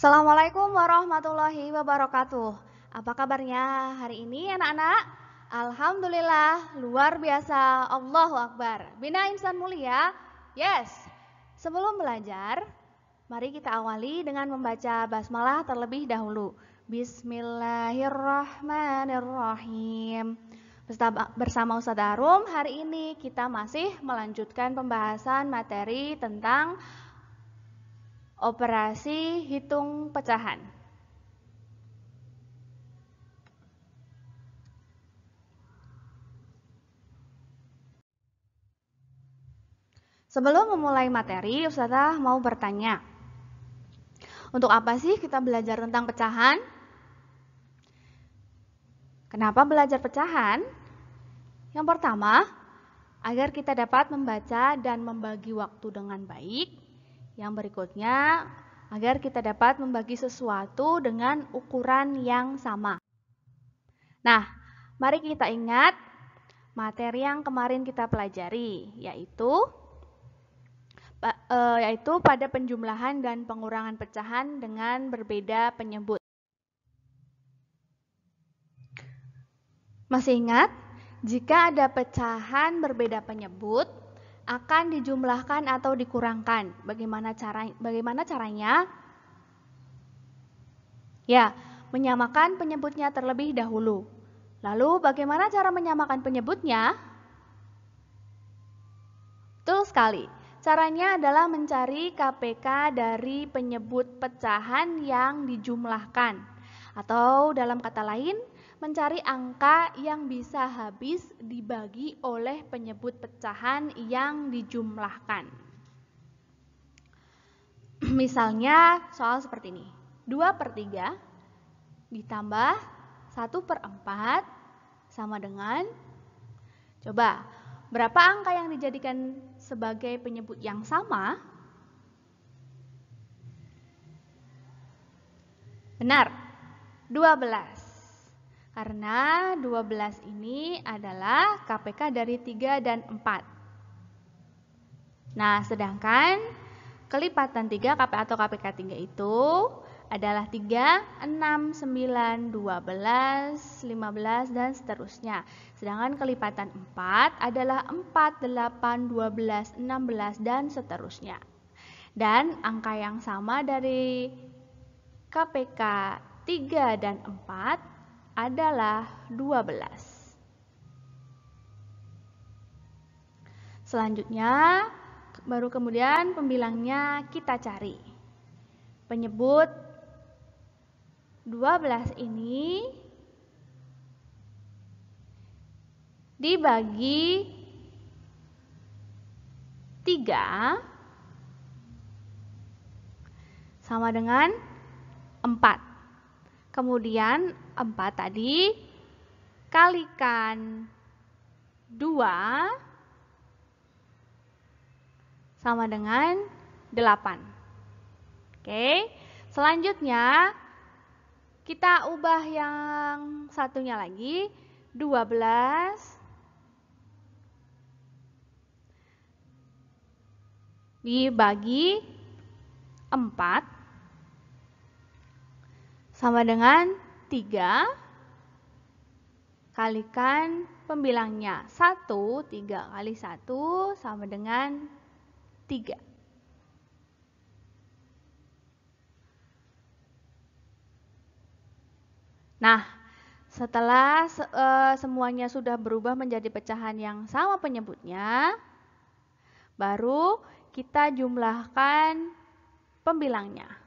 Assalamualaikum warahmatullahi wabarakatuh. Apa kabarnya hari ini anak-anak? Alhamdulillah, luar biasa. Allahu Akbar. Bina insan mulia? Yes. Sebelum belajar, mari kita awali dengan membaca basmalah terlebih dahulu. Bismillahirrahmanirrahim. Bersama Ustadz Arum, hari ini kita masih melanjutkan pembahasan materi tentang operasi hitung pecahan. Sebelum memulai materi, Ustazah mau bertanya. Untuk apa sih kita belajar tentang pecahan? Kenapa belajar pecahan? Yang pertama, agar kita dapat membaca dan membagi waktu dengan baik. Yang berikutnya, agar kita dapat membagi sesuatu dengan ukuran yang sama. Nah, mari kita ingat materi yang kemarin kita pelajari, yaitu pada penjumlahan dan pengurangan pecahan dengan berbeda penyebut. Masih ingat? Jika ada pecahan berbeda penyebut, akan dijumlahkan atau dikurangkan. Bagaimana caranya? Ya, menyamakan penyebutnya terlebih dahulu. Lalu bagaimana cara menyamakan penyebutnya? Betul sekali. Caranya adalah mencari KPK dari penyebut pecahan yang dijumlahkan. Atau dalam kata lain, mencari angka yang bisa habis dibagi oleh penyebut pecahan yang dijumlahkan. Misalnya soal seperti ini. 2/3 ditambah 1/4 sama dengan, coba, berapa angka yang dijadikan sebagai penyebut yang sama? Benar, 12. Karena 12 ini adalah KPK dari 3 dan 4. Nah, sedangkan kelipatan 3 atau KPK 3 itu adalah 3, 6, 9, 12, 15, dan seterusnya. Sedangkan kelipatan 4 adalah 4, 8, 12, 16, dan seterusnya. Dan angka yang sama dari KPK 3 dan 4 adalah 12. Selanjutnya, baru kemudian pembilangnya kita cari. Penyebut 12 ini dibagi 3 sama dengan 4. Kemudian 4 tadi kalikan 2 sama dengan 8. Oke, selanjutnya kita ubah yang satunya lagi, 12 dibagi 4 sama dengan 3 kalikan pembilangnya. 1, 3 kali 1 sama dengan 3. Nah, setelah semuanya sudah berubah menjadi pecahan yang sama penyebutnya, baru kita jumlahkan pembilangnya.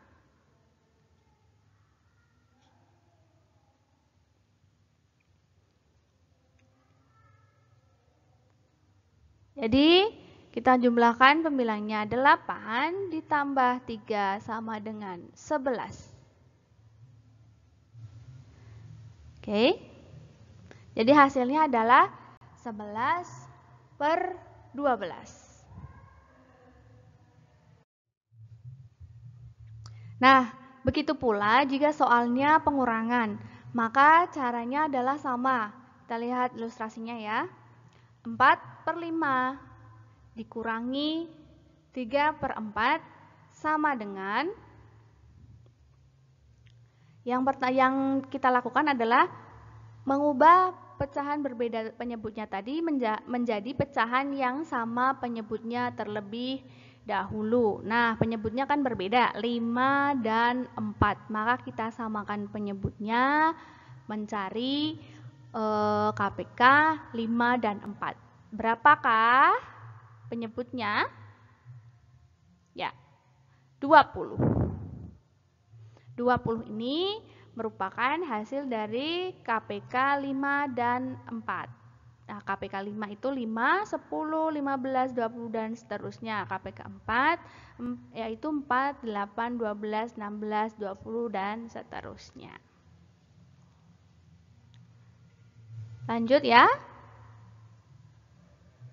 Jadi, kita jumlahkan pembilangnya 8 ditambah 3 sama dengan 11. Oke. Jadi hasilnya adalah 11/12. Nah, begitu pula jika soalnya pengurangan, maka caranya adalah sama. Kita lihat ilustrasinya ya. 4/5 dikurangi 3/4 sama dengan Yang kita lakukan adalah mengubah pecahan berbeda penyebutnya tadi menjadi pecahan yang sama penyebutnya terlebih dahulu. Nah, penyebutnya kan berbeda, 5 dan 4. Maka kita samakan penyebutnya, mencari KPK 5 dan 4. Berapakah penyebutnya? Ya, 20. 20 ini merupakan hasil dari KPK 5 dan 4. Nah, KPK 5 itu 5, 10, 15, 20, dan seterusnya. KPK 4 yaitu 4, 8, 12, 16, 20, dan seterusnya. Lanjut ya.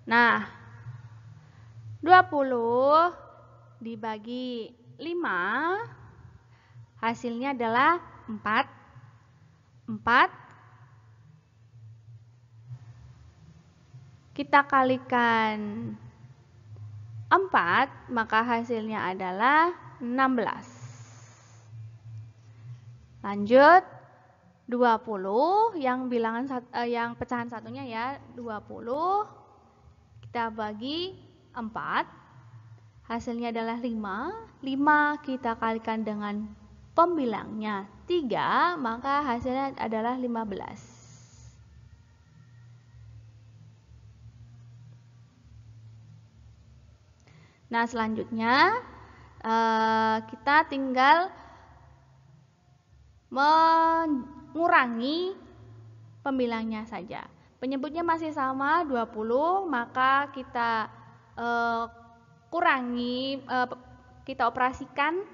Nah, 20 dibagi 5 hasilnya adalah 4. 4 kita kalikan 4, maka hasilnya adalah 16. Lanjut, 20 yang yang pecahan satunya ya, 20 kita bagi 4, hasilnya adalah 5. 5 kita kalikan dengan pembilangnya 3, maka hasilnya adalah 15. Nah, selanjutnya kita tinggal mengurangi pembilangnya saja. Penyebutnya masih sama 20, maka kita kita operasikan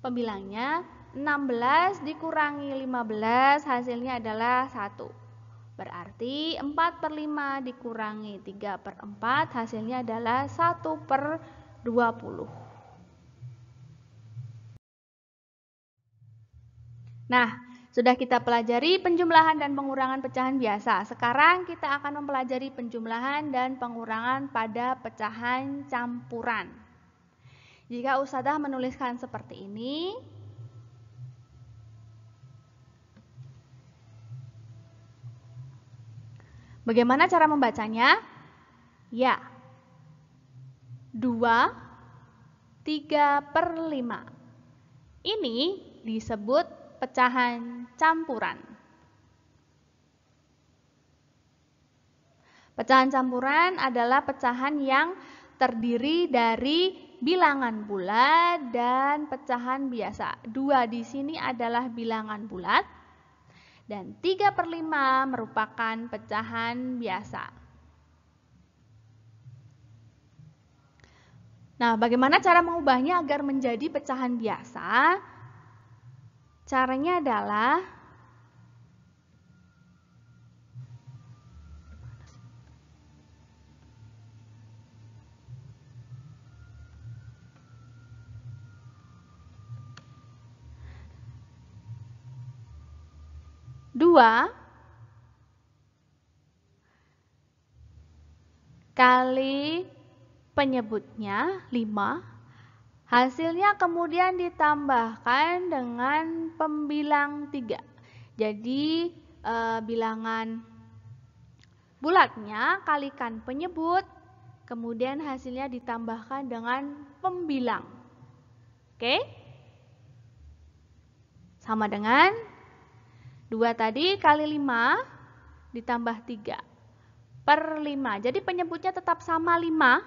pembilangnya. 16 dikurangi 15 hasilnya adalah 1. Berarti 4/5 dikurangi 3/4 hasilnya adalah 1/20. Nah, sudah kita pelajari penjumlahan dan pengurangan pecahan biasa. Sekarang kita akan mempelajari penjumlahan dan pengurangan pada pecahan campuran. Jika Ustadzah menuliskan seperti ini, bagaimana cara membacanya? Ya, 2, 3/5. Ini disebut pecahan campuran. Pecahan campuran adalah pecahan yang terdiri dari bilangan bulat dan pecahan biasa. 2 di sini adalah bilangan bulat dan 3/5 merupakan pecahan biasa. Nah, bagaimana cara mengubahnya agar menjadi pecahan biasa? Caranya adalah dua kali penyebutnya 5, hasilnya kemudian ditambahkan dengan pembilang 3. Jadi bilangan bulatnya kalikan penyebut, kemudian hasilnya ditambahkan dengan pembilang. Oke? Sama dengan 2 tadi kali 5 ditambah 3/5. Jadi penyebutnya tetap sama 5.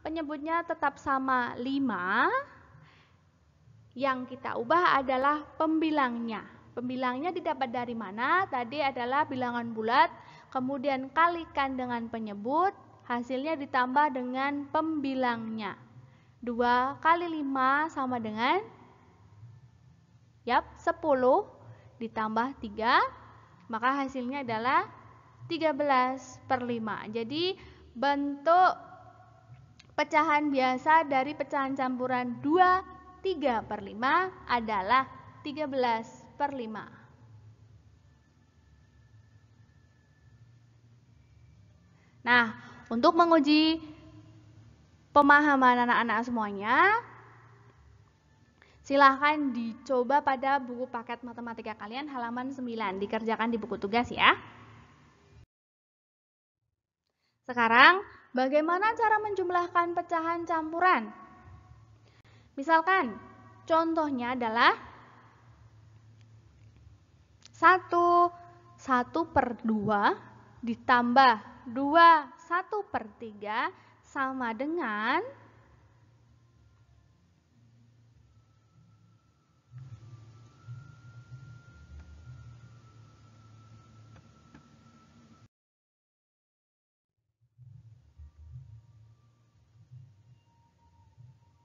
Penyebutnya tetap sama 5. Yang kita ubah adalah pembilangnya. Pembilangnya didapat dari mana? Tadi adalah bilangan bulat, kemudian kalikan dengan penyebut, hasilnya ditambah dengan pembilangnya. 2 kali 5 sama dengan 10 ditambah 3, maka hasilnya adalah 13/5. Jadi bentuk pecahan biasa dari pecahan campuran 2, 3/5 adalah 13/5. Nah, untuk menguji pemahaman anak-anak semuanya, Silahkan dicoba pada buku paket matematika kalian halaman 9, dikerjakan di buku tugas ya. Sekarang, bagaimana cara menjumlahkan pecahan campuran? Misalkan, contohnya adalah 1 per 2 ditambah 2 1/3 sama dengan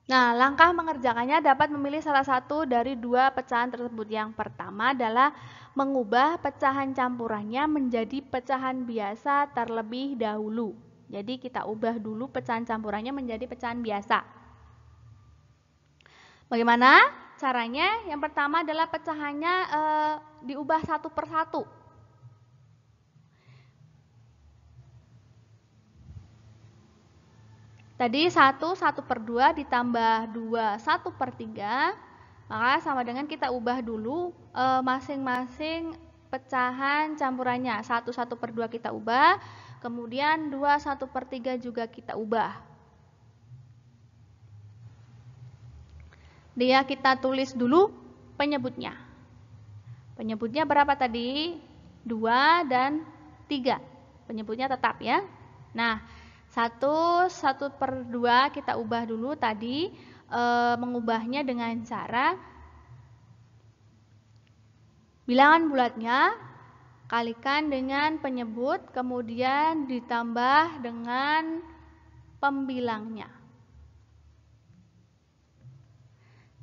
Nah, langkah mengerjakannya dapat memilih salah satu dari dua pecahan tersebut. Yang pertama adalah mengubah pecahan campurannya menjadi pecahan biasa terlebih dahulu. Jadi kita ubah dulu pecahan campurannya menjadi pecahan biasa. Bagaimana caranya? Yang pertama adalah pecahannya diubah 1 per 1. Tadi 1 per 2 ditambah 2 1/3, maka sama dengan kita ubah dulu masing-masing pecahan campurannya. 1 per 2 kita ubah, kemudian 2 1/3 juga kita ubah. Dia kita tulis dulu penyebutnya. Penyebutnya berapa tadi? 2 dan 3. Penyebutnya tetap ya. Nah, 1 per 2 kita ubah dulu tadi, mengubahnya dengan cara bilangan bulatnya kalikan dengan penyebut kemudian ditambah dengan pembilangnya.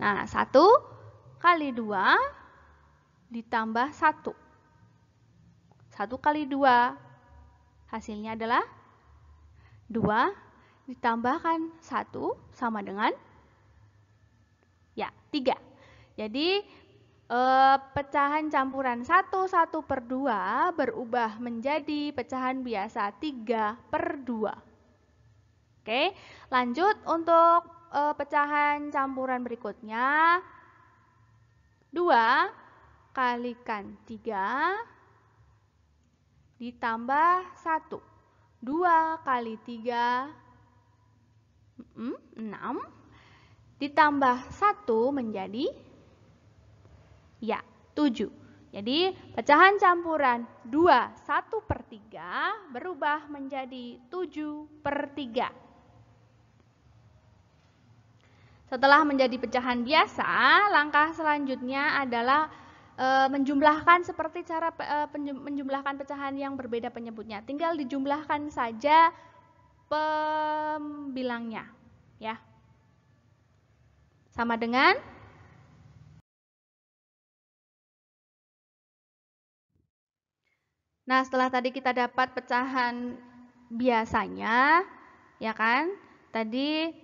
Nah, 1 kali 2 ditambah 1. 1 kali 2 hasilnya adalah 2 ditambahkan 1 sama dengan 3. Jadi pecahan campuran 1 per 2 berubah menjadi pecahan biasa 3 per 2. Oke, lanjut untuk pecahan campuran berikutnya. 2 kalikan 3 ditambah 1. 2 kali 3, 6, ditambah 1 menjadi 7. Jadi pecahan campuran 2 1/3 berubah menjadi 7 per 3. Setelah menjadi pecahan biasa, langkah selanjutnya adalah menjumlahkan seperti cara menjumlahkan pecahan yang berbeda penyebutnya. Tinggal dijumlahkan saja pembilangnya, ya. Sama dengan Nah, setelah tadi kita dapat pecahan biasanya, ya kan? Tadi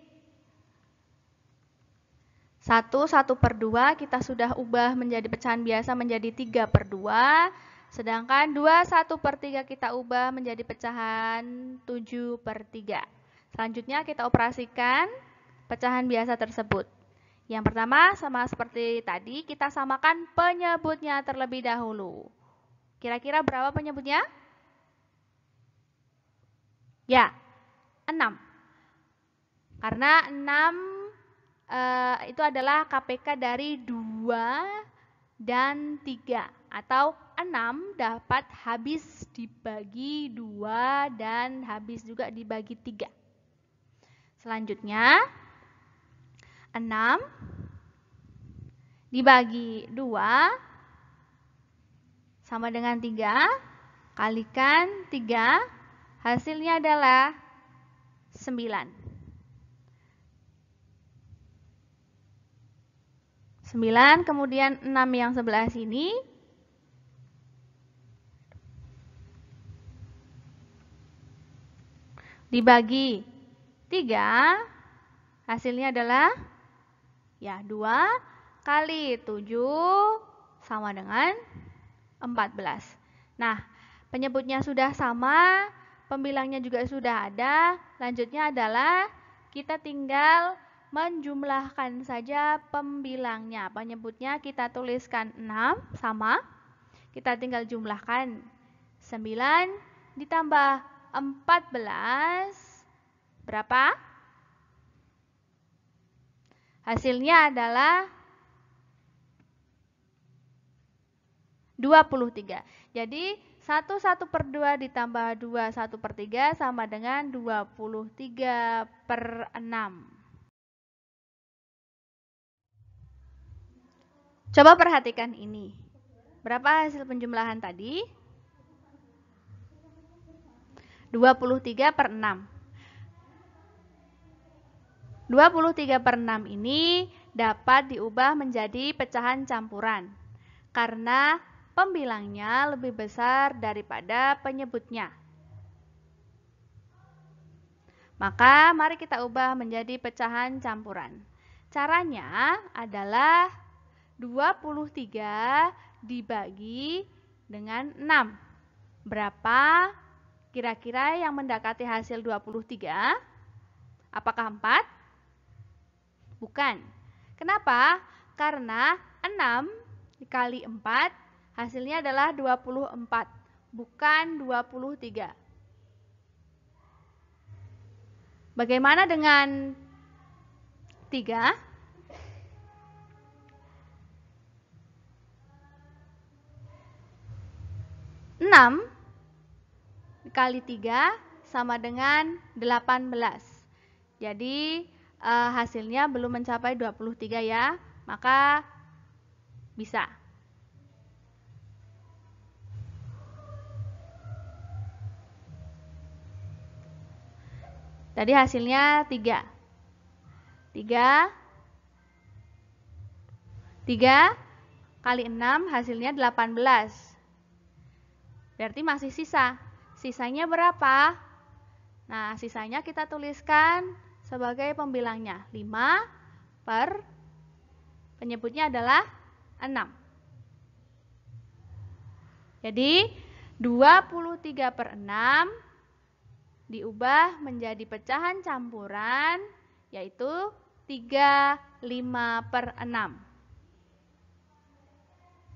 1 per 2 kita sudah ubah menjadi pecahan biasa menjadi 3 per 2. Sedangkan 2 1/3 kita ubah menjadi pecahan 7 per 3. Selanjutnya kita operasikan pecahan biasa tersebut. Yang pertama sama seperti tadi, kita samakan penyebutnya terlebih dahulu. Kira-kira berapa penyebutnya? Ya, 6. Karena 6 itu adalah KPK dari 2 dan 3. Atau 6 dapat habis dibagi 2 dan habis juga dibagi 3. Selanjutnya, 6 dibagi 2 sama dengan 3, kalikan 3, hasilnya adalah 9. 9, kemudian 6 yang sebelah sini, dibagi 3, hasilnya adalah 2 kali 7 sama dengan 14. Nah, penyebutnya sudah sama, pembilangnya juga sudah ada. Lanjutnya adalah kita tinggal menjumlahkan saja pembilangnya. Penyebutnya kita tuliskan 6 sama. Kita tinggal jumlahkan. 9 ditambah 14 berapa? Hasilnya adalah 23. Jadi 1/1/2 ditambah 2/1/3 sama dengan 23/6. Coba perhatikan ini. Berapa hasil penjumlahan tadi? 23/6. 23/6 ini dapat diubah menjadi pecahan campuran karena pembilangnya lebih besar daripada penyebutnya. Maka mari kita ubah menjadi pecahan campuran. Caranya adalah 23 dibagi dengan 6. Berapa kira-kira yang mendekati hasil 23? Apakah 4? Bukan. Kenapa? Karena 6 dikali 4 hasilnya adalah 24, bukan 23. Bagaimana dengan 3? 6 dikali 3 sama dengan 18. Jadi hasilnya belum mencapai 23 ya, maka bisa. Tadi hasilnya 3. 3 kali 6 hasilnya 18. Berarti masih sisa. Sisanya berapa? Nah, sisanya kita tuliskan sebagai pembilangnya. 5 per penyebutnya adalah 6. Jadi 23/6 diubah menjadi pecahan campuran, yaitu 35/6.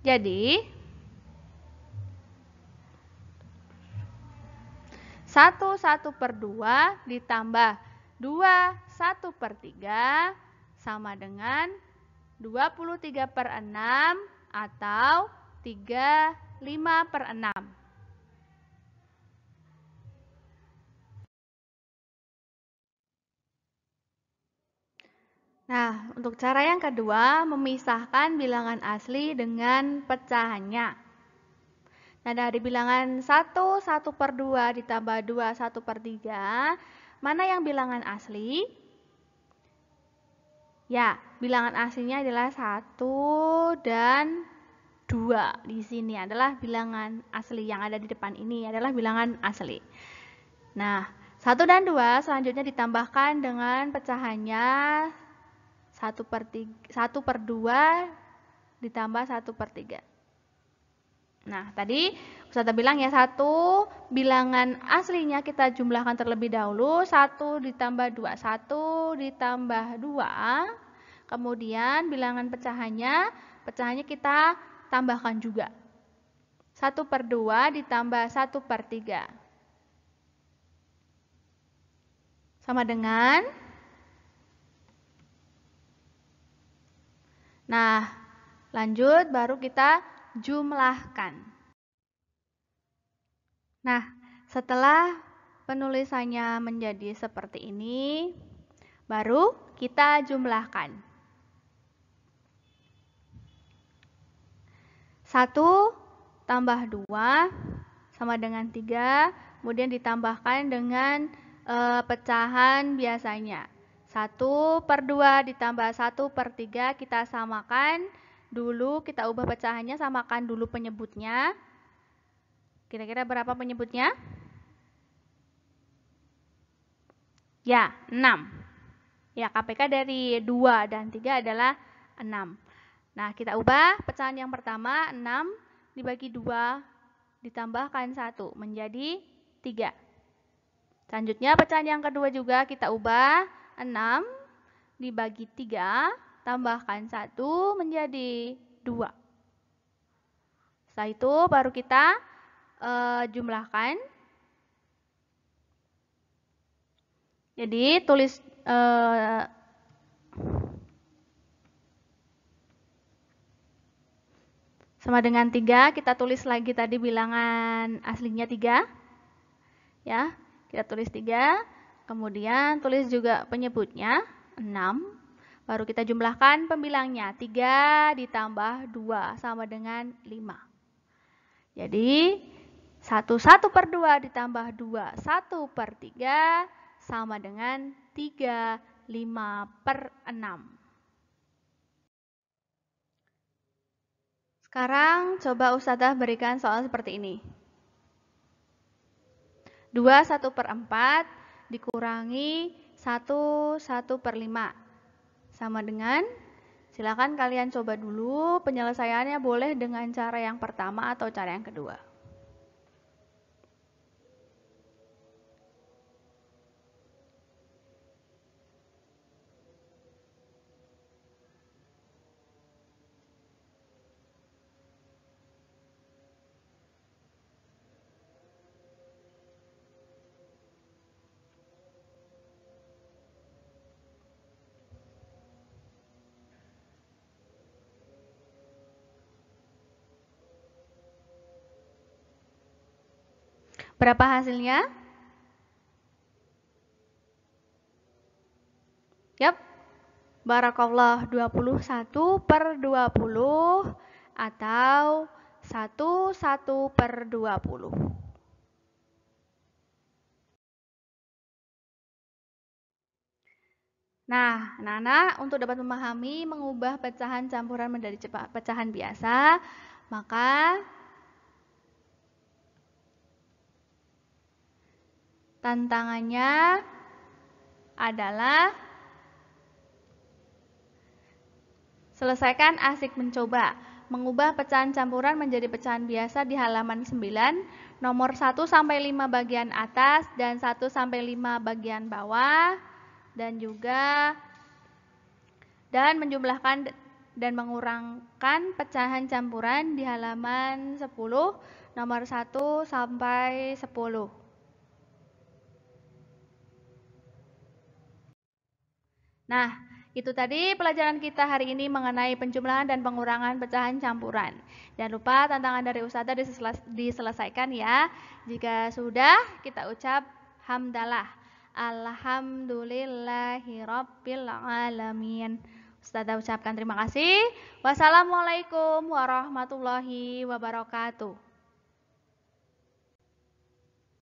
Jadi 1/1/2 ditambah 2/1/3 sama dengan 23/6 atau 35/6. Nah, untuk cara yang kedua, memisahkan bilangan asli dengan pecahannya. Nah, dari bilangan 1/1/2 ditambah 2/1/3, mana yang bilangan asli? Ya, bilangan aslinya adalah 1 dan 2. Di sini adalah bilangan asli. Yang ada di depan ini adalah bilangan asli. Nah, 1 dan 2 selanjutnya ditambahkan dengan pecahannya 1/2 ditambah 1/3. Nah, tadi Ustazah bilang ya, 1 bilangan aslinya kita jumlahkan terlebih dahulu, 1 ditambah 2, 1 ditambah 2. Kemudian bilangan pecahannya kita tambahkan juga. 1/2 ditambah 1/3. Sama dengan, nah, lanjut baru kita jumlahkan. Nah, setelah penulisannya menjadi seperti ini, baru kita jumlahkan. 1 tambah 2 sama dengan 3, kemudian ditambahkan dengan pecahan biasanya. 1/2 ditambah 1/3 kita samakan dulu, kita ubah pecahannya, samakan dulu penyebutnya. Kira-kira berapa penyebutnya? Ya, 6. Ya, KPK dari 2 dan 3 adalah 6. Nah, kita ubah pecahan yang pertama, 6 dibagi 2 ditambahkan 1 menjadi 3. Selanjutnya pecahan yang kedua juga kita ubah, 6 dibagi 3, tambahkan 1 menjadi 2. Setelah itu baru kita jumlahkan. Jadi tulis sama dengan 3, kita tulis lagi tadi bilangan aslinya 3. Ya, kita tulis 3, kemudian tulis juga penyebutnya 6. Baru kita jumlahkan pembilangnya, 3 ditambah 2 sama dengan 5. Jadi 1/2 ditambah 2, 1/3 sama dengan 3, 5/6. Sekarang coba Ustazah berikan soal seperti ini. 2 1/4 dikurangi 1 1/5 sama dengan, silakan kalian coba dulu, penyelesaiannya boleh dengan cara yang pertama atau cara yang kedua. Berapa hasilnya? Yap. Barakallah, 21/20 atau 1/20. Nah, anak-anak, untuk dapat memahami mengubah pecahan campuran menjadi pecahan biasa, maka tantangannya adalah selesaikan asik mencoba. Mengubah pecahan campuran menjadi pecahan biasa di halaman 9, nomor 1-5 bagian atas dan 1-5 bagian bawah, dan juga menjumlahkan dan mengurangkan pecahan campuran di halaman 10, nomor 1-10. Nah, itu tadi pelajaran kita hari ini mengenai penjumlahan dan pengurangan pecahan campuran. Jangan lupa tantangan dari Ustazah diselesaikan ya. Jika sudah, kita ucap hamdalah. Alhamdulillahirabbil alamin. Ustazah ucapkan terima kasih. Wassalamualaikum warahmatullahi wabarakatuh.